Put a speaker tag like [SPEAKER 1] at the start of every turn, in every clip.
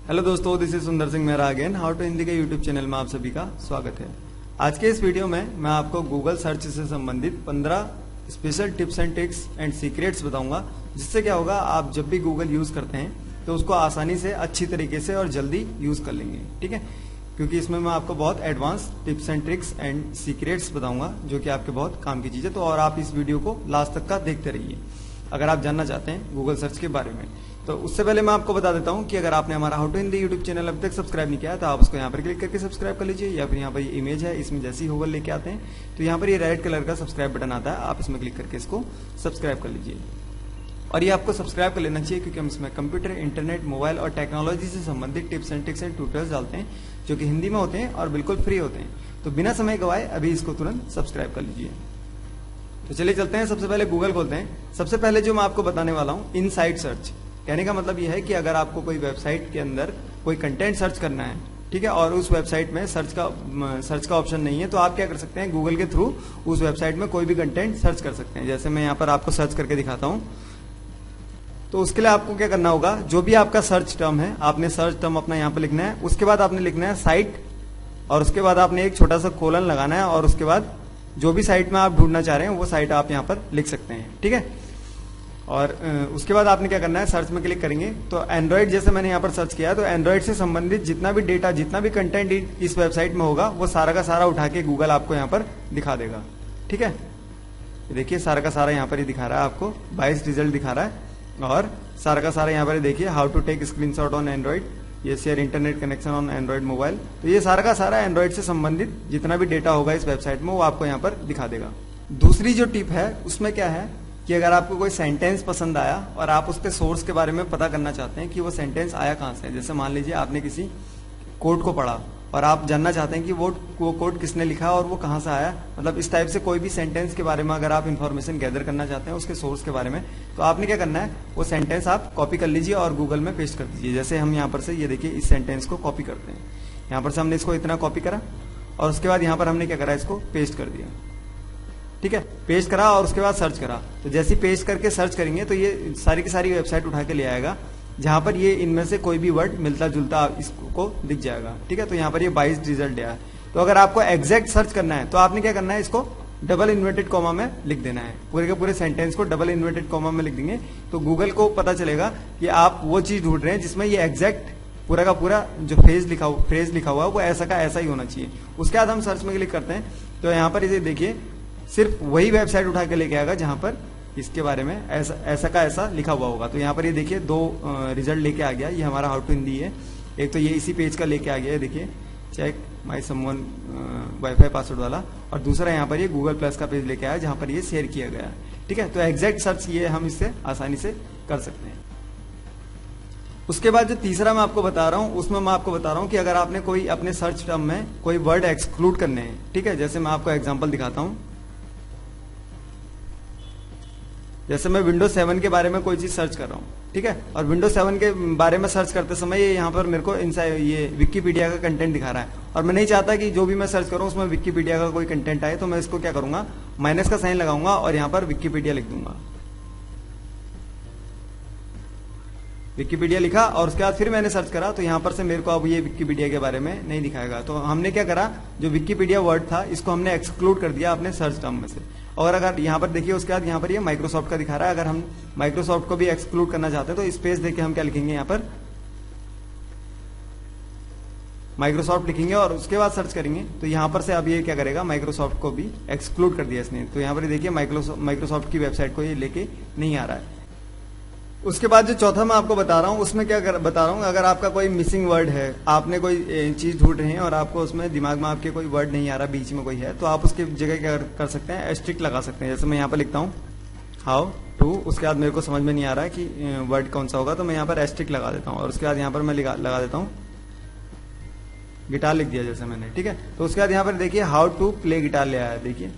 [SPEAKER 1] Hello दोस्तों, this is Sundar Singh Mehra again. How to Hindi के YouTube channel में आप सभी का स्वागत है। आज के इस वीडियो में मैं आपको गूगल सर्च से संबंधित 15 special tips and tricks and secrets बताऊंगा, जिससे क्या होगा, आप जब भी गूगल यूज करते हैं तो उसको आसानी से, अच्छी तरीके से और जल्दी यूज कर लेंगे। ठीक है, क्योंकि इसमें मैं आपको बहुत advance tips and tricks and secrets बताऊंगा जो कि आपके बहुत काम की चीज है। तो और आप इस वीडियो को लास्ट तक का देखते रहिए अगर आप जानना चाहते हैं गूगल सर्च के बारे में। तो उससे पहले मैं आपको बता देता हूं कि अगर आपने हमारा how to Hindi YouTube channel अभी तक सब्सक्राइब नहीं किया है तो आप उसको यहाँ पर क्लिक करके सब्सक्राइब कर लीजिए, या फिर यहाँ पर ये इमेज है, इसमें जैसे ही गूगल लेके आते हैं तो यहाँ पर ये रेड कलर का सब्सक्राइब बटन आता है, आप इसमें क्लिक करके इसको सब्सक्राइब कर लीजिए। और ये आपको सब्सक्राइब कर लेना चाहिए क्योंकि हम इसमें कंप्यूटर, इंटरनेट, मोबाइल और टेक्नोलॉजी से संबंधित tips and tricks and tutorials डालते हैं जो कि हिंदी में होते हैं और बिल्कुल फ्री होते हैं। तो बिना समय गवाए अभी इसको तुरंत सब्सक्राइब कर लीजिए। तो चलिए चलते हैं, सबसे पहले गूगल खोलते हैं। सबसे पहले जो मैं आपको बताने वाला हूं, इनसाइड सर्च। कहने का मतलब यह है कि अगर आपको कोई वेबसाइट के अंदर कोई कंटेंट सर्च करना है, ठीक है, और उस वेबसाइट में सर्च का ऑप्शन नहीं है, तो आप क्या कर सकते हैं, गूगल के थ्रू उस वेबसाइट में कोई भी कंटेंट सर्च कर सकते हैं। जैसे मैं यहाँ पर आपको सर्च करके दिखाता हूँ। तो उसके लिए आपको क्या करना होगा, जो भी आपका सर्च टर्म है, आपने सर्च टर्म अपना यहाँ पर लिखना है। उसके बाद आपने लिखना है साइट, और उसके बाद आपने एक छोटा सा कोलन लगाना है, और उसके बाद जो भी साइट में आप ढूंढना चाह रहे हैं वो साइट आप यहाँ पर लिख सकते हैं। ठीक है, और उसके बाद आपने क्या करना है, सर्च में क्लिक करेंगे तो एंड्रॉइड, जैसे मैंने यहाँ पर सर्च किया, तो एंड्रॉइड से संबंधित जितना भी डेटा, जितना भी कंटेंट इस वेबसाइट में होगा वो सारा का सारा उठा के गूगल आपको यहाँ पर दिखा देगा। ठीक है, देखिए सारा का सारा यहाँ पर ही दिखा रहा है, आपको 22 रिजल्ट दिखा रहा है। और सारा का सारा यहाँ पर देखिए, how to take screenshot on Android, ये share internet connection on Android mobile. तो ये सारा का सारा एंड्रॉइड से संबंधित जितना भी डेटा होगा इस वेबसाइट में वो आपको यहाँ पर दिखा देगा। दूसरी जो टिप है उसमें क्या है कि अगर आपको कोई सेंटेंस पसंद आया और आप उसके सोर्स के बारे में पता करना चाहते हैं कि वो सेंटेंस आया कहाँ से है, जैसे मान लीजिए आपने किसी कोड को पढ़ा और आप जानना चाहते हैं कि वो कोड किसने लिखा और वो कहाँ से आया, मतलब इस टाइप से कोई भी सेंटेंस के बारे में अगर आप इन्फॉर्मेशन गैदर करना चाहते हैं उसके सोर्स के बारे में, तो आपने क्या करना है, वो सेंटेंस आप कॉपी कर लीजिए और गूगल में पेस्ट कर दीजिए। जैसे हम यहाँ पर से ये देखिए इस सेंटेंस को कॉपी करते हैं, यहाँ पर से हमने इसको इतना कॉपी करा और उसके बाद यहाँ पर हमने क्या करा, इसको पेस्ट कर दिया। ठीक है, पेस्ट करा और उसके बाद सर्च करा। तो जैसे पेस्ट करके सर्च करेंगे तो ये सारी की सारी वेबसाइट उठा के ले आएगा जहां पर ये इनमें से कोई भी वर्ड मिलता जुलता इसको दिख जाएगा। ठीक है, तो यहाँ पर ये 22 रिजल्ट आया है। तो अगर आपको एग्जैक्ट सर्च करना है तो आपने क्या करना है, इसको डबल इन्वर्टेड कॉमा में लिख देना है। पूरे के पूरे सेंटेंस को डबल इन्वर्टेड कॉमा में लिख देंगे तो गूगल को पता चलेगा कि आप वो चीज ढूंढ रहे हैं जिसमें ये एग्जैक्ट पूरा का पूरा जो फ्रेज लिखा हुआ है वो ऐसा का ऐसा ही होना चाहिए। उसके बाद हम सर्च में क्लिक करते हैं तो यहाँ पर इसे देखिए, सिर्फ वही वेबसाइट उठा के लेके आएगा जहां पर इसके बारे में ऐसा का ऐसा लिखा हुआ होगा। तो यहाँ पर ये देखिए 2 रिजल्ट लेके आ गया। ये हमारा हाउ टू हिंदी है, एक तो ये इसी पेज का लेके आ गया है, देखिए check my someone wifi password वाला, और दूसरा यहाँ पर ये गूगल प्लस का पेज लेके आया जहां पर ये शेयर किया गया है। ठीक है, तो एग्जैक्ट सर्च ये हम इससे आसानी से कर सकते हैं। उसके बाद जो तीसरा मैं आपको बता रहा हूं उसमें मैं आपको बता रहा हूं कि अगर आपने कोई अपने सर्च टर्म में कोई वर्ड एक्सक्लूड करने हैं, ठीक है, जैसे मैं आपको एग्जाम्पल दिखाता हूं। जैसे मैं विंडोज 7 के बारे में कोई चीज सर्च कर रहा हूँ, ठीक है, और विंडोज 7 के बारे में सर्च करते समय ये यहाँ पर मेरे को ये विकिपीडिया का कंटेंट दिखा रहा है और मैं नहीं चाहता कि जो भी मैं सर्च करूँ उसमें विकिपीडिया का कोई कंटेंट आए। तो मैं इसको क्या करूंगा, माइनस का साइन लगाऊंगा और यहाँ पर विकिपीडिया लिख दूंगा। विकिपीडिया लिखा और उसके बाद फिर मैंने सर्च करा तो यहाँ पर से मेरे को अब ये विकिपीडिया के बारे में नहीं दिखाएगा। तो हमने क्या करा, जो विकिपीडिया वर्ड था इसको हमने एक्सक्लूड कर दिया अपने सर्च टर्म में से। और अगर यहाँ पर देखिए उसके बाद यहाँ पर ये माइक्रोसॉफ्ट का दिखा रहा है, अगर हम माइक्रोसॉफ्ट को भी एक्सक्लूड करना चाहते हैं तो स्पेस देके हम क्या लिखेंगे, यहाँ पर माइक्रोसॉफ्ट लिखेंगे और उसके बाद सर्च करेंगे तो यहाँ पर से अब ये क्या करेगा, माइक्रोसॉफ्ट को भी एक्सक्लूड कर दिया इसने। तो यहाँ पर देखिए माइक्रोसॉफ्ट की वेबसाइट को ये लेके नहीं आ रहा है। उसके बाद जो चौथा मैं आपको बता रहा हूँ उसमें क्या बता रहा हूँ, अगर आपका कोई मिसिंग वर्ड है, आपने कोई चीज ढूंढ रहे हैं और आपको उसमें दिमाग में आपके कोई वर्ड नहीं आ रहा, बीच में कोई है, तो आप उसकी जगह क्या कर सकते हैं, एस्ट्रिक लगा सकते हैं। जैसे मैं यहाँ पर लिखता हूँ हाउ टू, उसके बाद मेरे को समझ में नहीं आ रहा है कि वर्ड कौन सा होगा, तो मैं यहाँ पर एस्ट्रिक लगा देता हूँ और उसके बाद यहाँ पर मैं लगा देता हूँ गिटार लिख दिया जैसे मैंने। ठीक है, तो उसके बाद यहाँ पर देखिए हाउ टू प्ले गिटार ले आया, देखिए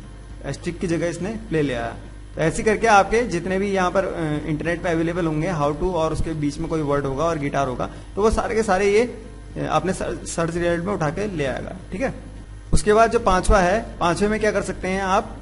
[SPEAKER 1] एस्ट्रिक की जगह इसने प्ले ले आया। तो ऐसे करके आपके जितने भी यहाँ पर इंटरनेट पे अवेलेबल होंगे हाउ टू और उसके बीच में कोई वर्ड होगा और गिटार होगा तो वो सारे के सारे ये आपने सर्च रिजल्ट में उठा के ले आएगा। ठीक है, उसके बाद जो पांचवा है, पांचवे में क्या कर सकते हैं आप,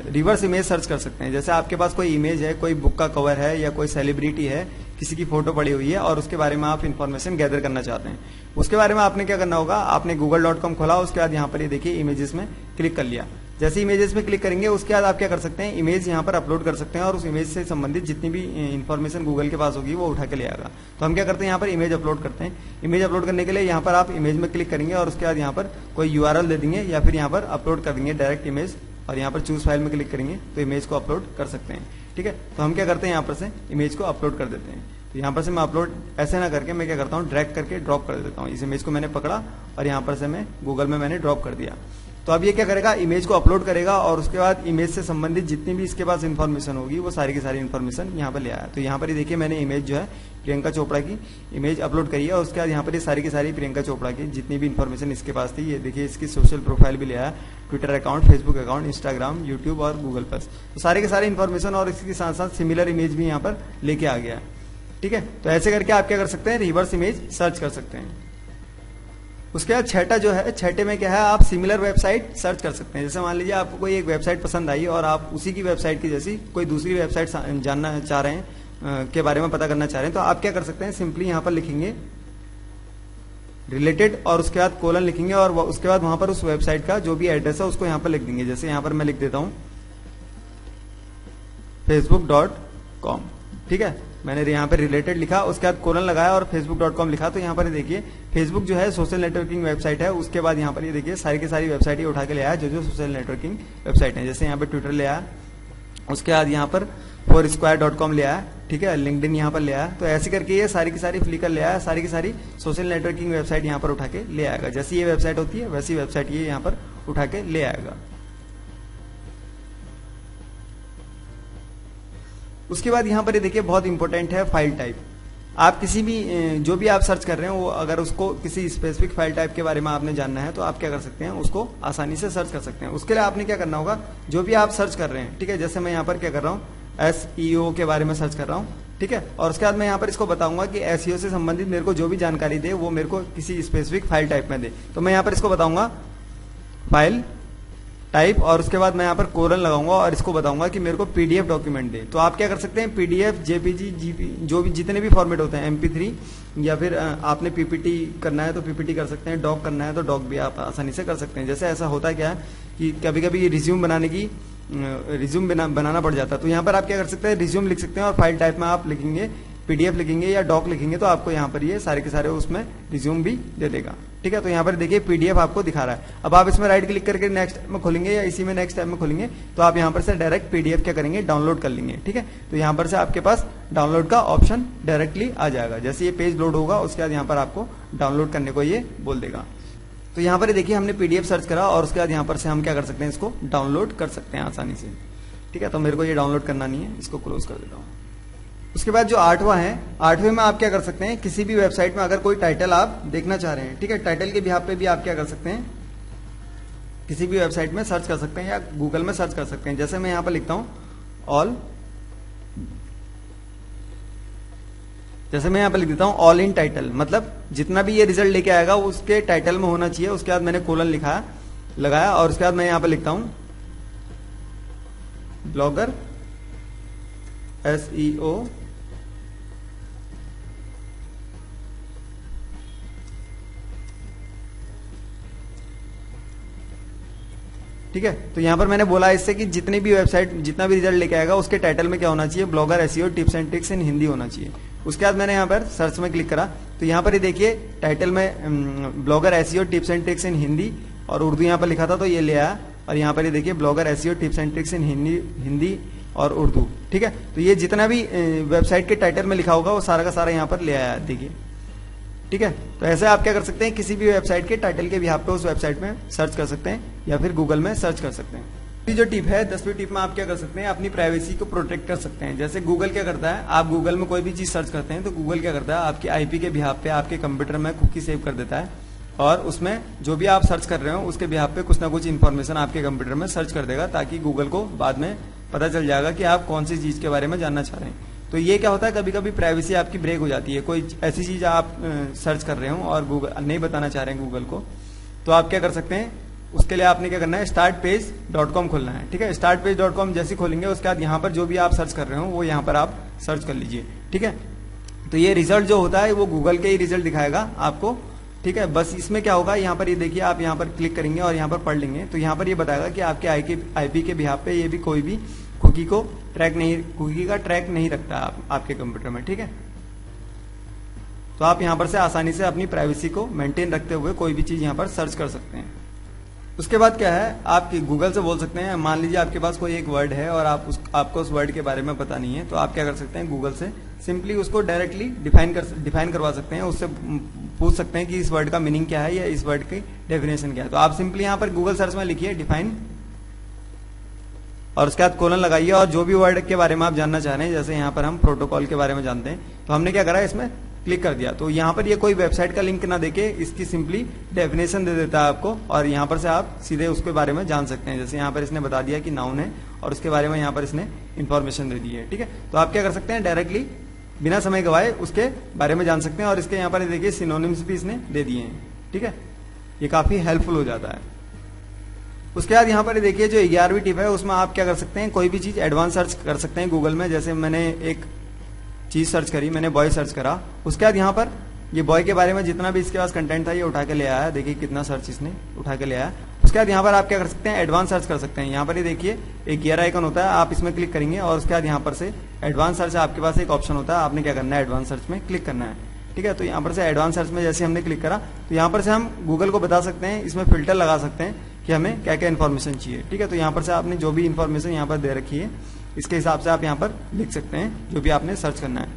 [SPEAKER 1] रिवर्स इमेज सर्च कर सकते हैं। जैसे आपके पास कोई इमेज है, कोई बुक का कवर है या कोई सेलिब्रिटी है, किसी की फोटो पड़ी हुई है और उसके बारे में आप इन्फॉर्मेशन गैदर करना चाहते हैं। उसके बारे में आपने क्या करना होगा, आपने google.com खोला, उसके बाद यहाँ पर ये देखिए इमेजेस में क्लिक कर लिया। जैसे इमेजेस में क्लिक करेंगे उसके बाद आप क्या कर सकते हैं, इमेज यहाँ पर अपलोड कर सकते हैं और उस इमेज से संबंधित जितनी भी इन्फॉर्मेशन गूगल के पास होगी वो उठा के ले आएगा। तो हम क्या करते हैं, यहाँ पर इमेज अपलोड करते हैं। इमेज अपलोड करने के लिए यहाँ पर आप इमेज में क्लिक करेंगे और उसके बाद यहाँ पर कोई URL दे देंगे या फिर यहाँ पर अपलोड कर देंगे डायरेक्ट इमेज, और यहाँ पर चूज फाइल में क्लिक करेंगे तो इमेज को अपलोड कर सकते हैं। ठीक है, तो हम क्या करते हैं, यहाँ पर से इमेज को अपलोड कर देते हैं। तो यहाँ पर से मैं अपलोड ऐसे ना करके मैं क्या करता हूँ, ड्रैग करके ड्रॉप कर देता हूँ। इस इमेज को मैंने पकड़ा और यहाँ पर से मैं गूगल में मैंने ड्रॉप कर दिया। तो अब ये क्या करेगा, इमेज को अपलोड करेगा और उसके बाद इमेज से संबंधित जितनी भी इसके पास इन्फॉर्मेशन होगी वो सारी की सारी इन्फॉर्मेशन यहाँ पर ले आया। तो यहाँ पर ये देखिए मैंने इमेज जो है प्रियंका चोपड़ा की इमेज अपलोड करी है और उसके बाद यहाँ पर ये सारी की सारी प्रियंका चोपड़ा की जितनी भी इन्फॉर्मेशन इसके पास थी, ये देखिए इसकी सोशल प्रोफाइल भी ले आया, Twitter account, Facebook account, Instagram, YouTube और गूगल प्लस। तो सारे के सारे इन्फॉर्मेशन और इसके साथ साथ सिमिलर इमेज भी यहाँ पर लेके आ गया है। ठीक है, तो ऐसे करके आप क्या कर सकते हैं, रिवर्स इमेज सर्च कर सकते हैं। उसके बाद छठा जो है, छठे में क्या है, आप सिमिलर वेबसाइट सर्च कर सकते हैं। जैसे मान लीजिए आपको कोई एक वेबसाइट पसंद आई और आप उसी की वेबसाइट की जैसी कोई दूसरी वेबसाइट जानना चाह रहे हैं, के बारे में पता करना चाह रहे हैं, तो आप क्या कर सकते हैं, सिंपली यहाँ पर लिखेंगे रिलेटेड और उसके बाद कोलन लिखेंगे और उसके बाद वहां पर उस वेबसाइट का जो भी एड्रेस है उसको यहाँ पर लिख देंगे। जैसे यहाँ पर मैं लिख देता हूँ facebook.com। ठीक है, मैंने यहाँ पे रिलेटेड लिखा, उसके बाद कोलन लगाया और facebook.com लिखा। तो यहाँ पर देखिए फेसबुक जो है सोशल नेटवर्किंग वेबसाइट है। उसके बाद यहाँ पर ये देखिए सारी की सारी वेबसाइट उठा के ले आया जो जो सोशल नेटवर्किंग वेबसाइट है। जैसे यहाँ पे ट्विटर ले आया, उसके बाद यहाँ पर foursquare.com ले आया, ठीक है, लिंक्डइन यहाँ पर ले आया। तो ऐसे करके ये सारी की सारी फ्लिकर ले आया, सारी की सारी सोशल नेटवर्किंग वेबसाइट यहाँ पर उठा के ले आएगा। जैसी ये वेबसाइट होती है वैसी वेबसाइट ये यहाँ पर उठा के ले आएगा। उसके बाद यहाँ पर ये देखिए बहुत इंपॉर्टेंट है फाइल टाइप। आप किसी भी जो भी आप सर्च कर रहे हो वो अगर उसको किसी स्पेसिफिक फाइल टाइप के बारे में आपने जानना है तो आप क्या कर सकते हैं, उसको आसानी से सर्च कर सकते हैं। उसके लिए आपने क्या करना होगा, जो भी आप सर्च कर रहे हैं, ठीक है, जैसे मैं यहाँ पर क्या कर रहा हूँ, SEO के बारे में सर्च कर रहा हूँ, ठीक है, और उसके बाद मैं यहाँ पर इसको बताऊंगा कि SEO से संबंधित मेरे को जो भी जानकारी दे वो मेरे को किसी स्पेसिफिक फाइल टाइप में दे। तो मैं यहाँ पर इसको बताऊंगा फाइल टाइप और उसके बाद मैं यहाँ पर कोलन लगाऊंगा और इसको बताऊंगा कि मेरे को PDF डॉक्यूमेंट दे। तो आप क्या कर सकते हैं, PDF, JPG, GP जो भी जितने भी फॉर्मेट होते हैं, MP3 या फिर आपने PPT करना है तो PPT कर सकते हैं, डॉक करना है तो डॉक भी आप आसानी से कर सकते हैं। जैसे ऐसा होता है क्या है कि कभी कभी रिज्यूम बनाना पड़ जाता है, तो यहाँ पर आप क्या कर सकते हैं, रिज्यूम लिख सकते हैं और फाइल टाइप में आप लिखेंगे PDF लिखेंगे या डॉक लिखेंगे तो आपको यहाँ पर ये सारे के सारे उसमें रिज्यूम भी दे देगा। ठीक है, तो यहाँ पर देखिए PDF आपको दिखा रहा है। अब आप इसमें राइट क्लिक करके नेक्स्ट टैब में खोलेंगे या इसी में नेक्स्ट टैब में खोलेंगे तो आप यहाँ पर से डायरेक्ट PDF क्या करेंगे, डाउनलोड कर लेंगे। ठीक है, तो यहाँ पर से आपके पास डाउनलोड का ऑप्शन डायरेक्टली आ जाएगा। जैसे ये पेज लोड होगा उसके बाद यहाँ पर आपको डाउनलोड करने को ये बोल देगा। तो यहाँ पर देखिए हमने PDF सर्च करा और उसके बाद यहाँ पर से हम क्या कर सकते हैं, इसको डाउनलोड कर सकते हैं आसानी से। ठीक है, तो मेरे को ये डाउनलोड करना नहीं है, इसको क्लोज कर देता हूँ। उसके बाद जो 8वां है, 8वें में आप क्या कर सकते हैं, किसी भी वेबसाइट में अगर कोई टाइटल आप देखना चाह रहे हैं, ठीक है, टाइटल के बिहाफ पे भी आप क्या कर सकते हैं, किसी भी वेबसाइट में सर्च कर सकते हैं या गूगल में सर्च कर सकते हैं। जैसे मैं यहां पर लिखता हूं ऑल, जैसे मैं यहां पर लिख देता हूं ऑल इन टाइटल, मतलब जितना भी ये रिजल्ट लेके आएगा उसके टाइटल में होना चाहिए। उसके बाद मैंने कोलन लिखा लगाया और उसके बाद मैं यहां पर लिखता हूं ब्लॉगर SEO ठीक है, तो यहां पर मैंने बोला इससे कि जितनी भी वेबसाइट जितना भी रिजल्ट लेके आएगा उसके टाइटल में क्या होना चाहिए, blogger SEO tips and tricks इन हिंदी होना चाहिए। उसके बाद मैंने यहाँ पर सर्च में क्लिक करा तो यहाँ पर ये देखिए टाइटल में blogger SEO tips and tricks इन हिंदी और उर्दू यहाँ पर लिखा था तो ये ले आया। और यहाँ पर ये देखिए blogger SEO tips and tricks इन हिंदी और उर्दू। ठीक है, तो ये जितना भी वेबसाइट के टाइटल में लिखा होगा वो सारा का सारा यहाँ पर ले आया, देखिए। ठीक है, तो ऐसे आप क्या कर सकते हैं, किसी भी वेबसाइट के टाइटल के बिहाफ पे उस वेबसाइट में सर्च कर सकते हैं या फिर गूगल में सर्च कर सकते हैं। जो टिप है 10वीं टिप में आप क्या कर सकते हैं, अपनी प्राइवेसी को प्रोटेक्ट कर सकते हैं। जैसे गूगल क्या करता है, आप गूगल में कोई भी चीज सर्च करते हैं तो गूगल क्या करता है, आपके IP के बिहाफ पे आपके कंप्यूटर में कुकी सेव कर देता है और उसमें जो भी आप सर्च कर रहे हो उसके बिहाफ पे कुछ ना कुछ इन्फॉर्मेशन आपके कंप्यूटर में सर्च कर देगा, ताकि गूगल को बाद में पता चल जाएगा कि आप कौन सी चीज के बारे में जानना चाह रहे हैं। तो ये क्या होता है, कभी कभी प्राइवेसी आपकी ब्रेक हो जाती है, कोई ऐसी चीज आप सर्च कर रहे हो और गूगल नहीं बताना चाह रहे हैं गूगल को, तो आप क्या कर सकते हैं, उसके लिए आपने क्या करना है, startpage.com खोलना है। ठीक है, startpage.com जैसे खोलेंगे उसके बाद यहाँ पर जो भी आप सर्च कर रहे हो वो यहाँ पर आप सर्च कर लीजिए। ठीक है, तो ये रिजल्ट जो होता है वो गूगल के ही रिजल्ट दिखाएगा आपको, ठीक है। बस इसमें क्या होगा, यहाँ पर ये देखिए, आप यहाँ पर क्लिक करेंगे और यहाँ पर पढ़ लेंगे तो यहाँ पर ये बताएगा कि आपके आईपी के बिहाफ पे ये भी कोई भी कुकी का ट्रैक नहीं रखता आपके कंप्यूटर में, ठीक है। तो आप यहाँ पर से आसानी से अपनी प्राइवेसी को मेंटेन रखते हुए कोई भी चीज यहाँ पर सर्च कर सकते हैं। उसके बाद क्या है, आप गूगल से बोल सकते हैं, मान लीजिए आपके पास कोई एक वर्ड है और आपको उस वर्ड के बारे में पता नहीं है, तो आप क्या कर सकते हैं, गूगल से सिंपली उसको डायरेक्टली डिफाइन करवा सकते हैं। उससे पूछ सकते हैं कि इस वर्ड का मीनिंग क्या है या इस वर्ड की डेफिनेशन क्या है। तो आप सिंपली यहाँ पर गूगल सर्च में लिखिए डिफाइन और उसके बाद कोलन लगाइए और जो भी वर्ड के बारे में आप जानना चाह रहे हैं, जैसे यहाँ पर हम प्रोटोकॉल के बारे में जानते हैं, तो हमने क्या करा, इसमें क्लिक कर दिया। तो यहाँ पर ये कोई वेबसाइट का लिंक ना देके इसकी सिंपली डेफिनेशन दे देता है आपको और यहाँ पर से आप सीधे उसके बारे में जान सकते हैं। जैसे यहाँ पर इसने बता दिया कि नाउन है और उसके बारे में यहाँ पर इसने इन्फॉर्मेशन दे दी है, ठीक है। तो आप क्या कर सकते हैं, डायरेक्टली बिना समय गवाए उसके बारे में जान सकते हैं। और इसके यहाँ पर देखिए सिनोनिम्स भी इसने दे दिए हैं, ठीक है। ये काफी हेल्पफुल हो जाता है। उसके बाद यहाँ पर देखिए जो 11वीं टिप है, उसमें आप क्या कर सकते हैं, कोई भी चीज एडवांस सर्च कर सकते हैं गूगल में। जैसे मैंने एक चीज सर्च करी, मैंने बॉय सर्च करा, उसके बाद यहाँ पर ये बॉय के बारे में जितना भी इसके पास कंटेंट था ये उठा के ले आया। देखिए कितना सर्च इसने उठा के ले आया। उसके बाद यहाँ पर आप क्या कर सकते हैं, एडवांस सर्च कर सकते हैं। यहाँ पर ये देखिए एक गियर आइकन होता है, आप इसमें क्लिक करेंगे और उसके बाद यहाँ पर से एडवांस सर्च आपके पास एक ऑप्शन होता है, आपने क्या करना है, एडवांस सर्च में क्लिक करना है, ठीक है। तो यहाँ पर से एडवांस सर्च में जैसे हमने क्लिक करा तो यहाँ पर से हम गूगल को बता सकते हैं, इसमें फिल्टर लगा सकते हैं कि हमें क्या क्या इन्फॉर्मेशन चाहिए, ठीक है। तो यहाँ पर से आपने जो भी इन्फॉर्मेशन यहाँ पर दे रखी है इसके हिसाब से आप यहाँ पर लिख सकते हैं जो भी आपने सर्च करना है।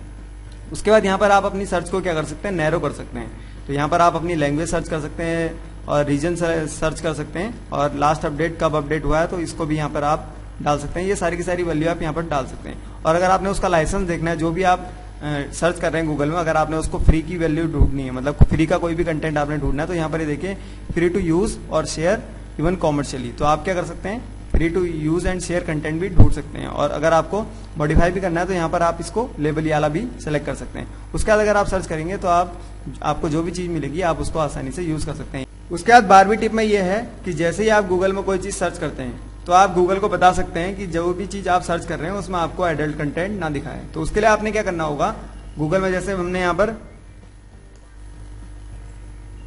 [SPEAKER 1] उसके बाद यहाँ पर आप अपनी सर्च को क्या कर सकते हैं, नैरो कर सकते हैं। तो यहाँ पर आप अपनी लैंग्वेज सर्च कर सकते हैं और रीजन सर्च कर सकते हैं और लास्ट अपडेट कब अपडेट हुआ है तो इसको भी यहाँ पर आप डाल सकते हैं। ये सारी की सारी वैल्यू आप यहाँ पर डाल सकते हैं। और अगर आपने उसका लाइसेंस देखना है, जो भी आप सर्च कर रहे हैं गूगल में, अगर आपने उसको फ्री की वैल्यू ढूंढनी है, मतलब फ्री का कोई भी कंटेंट आपने ढूंढना है, तो यहाँ पर ये देखिए फ्री टू यूज और शेयर इवन कॉमर्शियली। तो आप क्या कर सकते हैं, free to use and share content भी ढूंढ सकते हैं। और अगर आपको मॉडिफाई भी करना है तो यहाँ पर आप इसको लेबल वाला भी सेलेक्ट कर सकते हैं। उसके बाद अगर आप सर्च करेंगे तो आपको जो भी चीज मिलेगी आप उसको आसानी से यूज कर सकते हैं। उसके बाद 12वीं टिप में ये है कि जैसे ही आप गूगल में कोई चीज सर्च करते हैं तो आप गूगल को बता सकते हैं कि जो भी चीज आप सर्च कर रहे हैं उसमें आपको एडल्ट कंटेंट ना दिखाए। तो उसके लिए आपने क्या करना होगा, गूगल में जैसे हमने यहाँ पर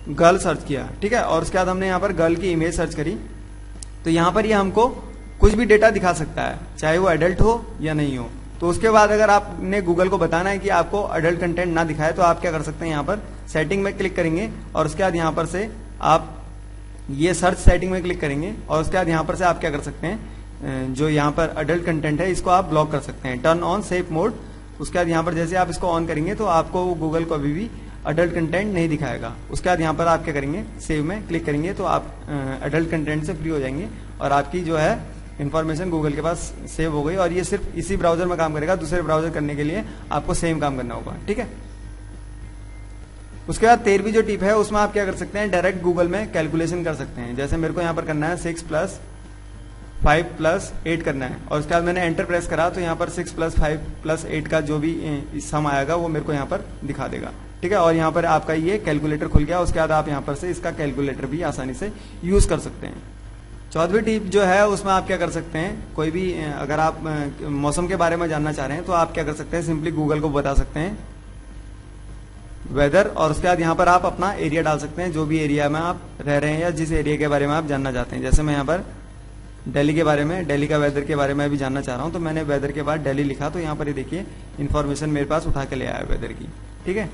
[SPEAKER 1] गर्ल सर्च किया, ठीक है, और उसके बाद हमने यहाँ पर गर्ल की इमेज सर्च करी, तो यहाँ पर ये हमको कुछ भी डेटा दिखा सकता है, चाहे वो एडल्ट हो या नहीं हो। तो उसके बाद अगर आपने गूगल को बताना है कि आपको एडल्ट कंटेंट ना दिखाए तो आप क्या कर सकते हैं, यहाँ पर सेटिंग में क्लिक करेंगे और उसके बाद यहाँ पर से आप ये सर्च सेटिंग में क्लिक करेंगे और उसके बाद यहाँ पर से आप क्या कर सकते हैं, जो यहाँ पर एडल्ट कंटेंट है इसको आप ब्लॉक कर सकते हैं, टर्न ऑन सेफ मोड। उसके बाद यहाँ पर जैसे आप इसको ऑन करेंगे तो आपको गूगल को अभी भी एडल्ट कंटेंट नहीं दिखाएगा। उसके बाद यहाँ पर आप क्या करेंगे, सेव में क्लिक करेंगे तो आप एडल्ट कंटेंट से फ्री हो जाएंगे और आपकी जो है इन्फॉर्मेशन गूगल के पास सेव हो गई। और ये सिर्फ इसी ब्राउजर में काम करेगा, दूसरे ब्राउजर करने के लिए आपको सेम काम करना होगा, ठीक है। उसके बाद 13वीं जो टिप है उसमें आप क्या कर सकते हैं, डायरेक्ट गूगल में कैलकुलेशन कर सकते हैं। जैसे मेरे को यहाँ पर करना है 6 + 5 + 8 करना है और उसके बाद मैंने एंटर प्रेस करा तो यहाँ पर 6 + 5 + 8 का जो भी सम आएगा वो मेरे को यहाँ पर दिखा देगा, ठीक है। और यहाँ पर आपका ये कैलकुलेटर खुल गया। उसके बाद आप यहाँ पर से इसका कैलकुलेटर भी आसानी से यूज कर सकते हैं। 14वीं टिप जो है उसमें आप क्या कर सकते हैं, कोई भी अगर आप मौसम के बारे में जानना चाह रहे हैं तो आप क्या कर सकते हैं, सिंपली गूगल को बता सकते हैं वेदर और उसके बाद यहाँ पर आप अपना एरिया डाल सकते हैं, जो भी एरिया में आप रह रहे हैं या जिस एरिया के बारे में आप जानना चाहते हैं। जैसे मैं यहाँ पर दिल्ली के बारे में, दिल्ली का वेदर के बारे में भी जानना चाह रहा हूँ, तो मैंने वेदर के बाद दिल्ली लिखा तो यहाँ पर ये देखिए इन्फॉर्मेशन मेरे पास उठा के ले आया वेदर की, ठीक है।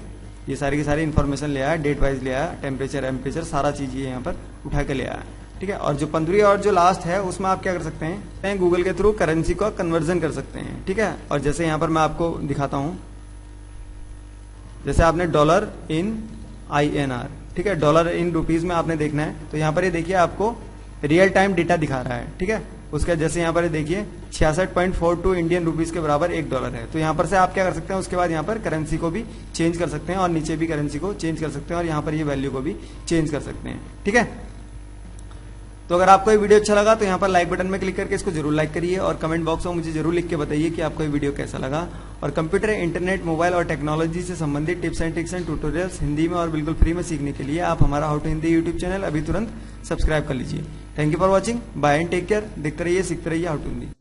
[SPEAKER 1] ये सारी की सारी इन्फॉर्मेशन ले आया, डेट वाइज ले आया, टेम्परेचर सारा चीज ये यहाँ पर उठा के ले आया, ठीक है। और जो 15वीं और जो लास्ट है उसमें आप क्या कर सकते हैं, गूगल के थ्रू करेंसी का कन्वर्जन कर सकते हैं, ठीक है। और जैसे यहाँ पर मैं आपको दिखाता हूँ, जैसे आपने डॉलर इन INR, ठीक है, डॉलर इन रुपीज में आपने देखना है तो यहाँ पर ये देखिए आपको रियल टाइम डेटा दिखा रहा है, ठीक है। उसके जैसे यहाँ पर देखिए 66.42 इंडियन रुपीज के बराबर $1 है। तो यहाँ पर से आप क्या कर सकते हैं, उसके बाद यहाँ पर करेंसी को भी चेंज कर सकते हैं और नीचे भी करेंसी को चेंज कर सकते हैं और यहाँ पर ये वैल्यू को भी चेंज कर सकते हैं, ठीक है। तो अगर आपको ये वीडियो अच्छा लगा तो यहाँ पर लाइक बटन में क्लिक करके इसको जरूर लाइक करिए और कमेंट बॉक्स में मुझे जरूर लिख के बताइए कि आपको ये वीडियो कैसा लगा। और कंप्यूटर, इंटरनेट, मोबाइल और टेक्नोलॉजी से संबंधित tips and tricks and tutorials Hindi में और बिल्कुल फ्री में सीखने के लिए आप हमारा how to Hindi YouTube channel अभी तुरंत सब्सक्राइब कर लीजिए। Thank you for watching, bye and take care. देखते रहिए, सीखते रहिए हाउ टू हिंदी।